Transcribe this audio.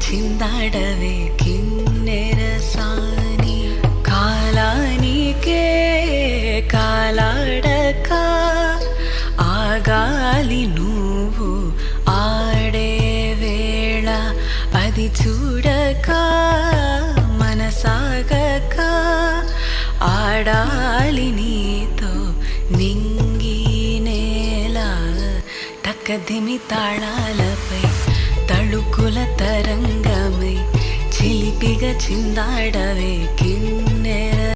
చిందాడవే కిన్నెరసాని కాలానికే కాలాడక ఆగాలి నువ్వు ఆడే వేళ అది చూడక మనసాగక ఆడాలి నీతో నింగి నేల తక్కదిమి తాళాలపై తళుకుల తరంగమై చిలిపిగా చిందాడవే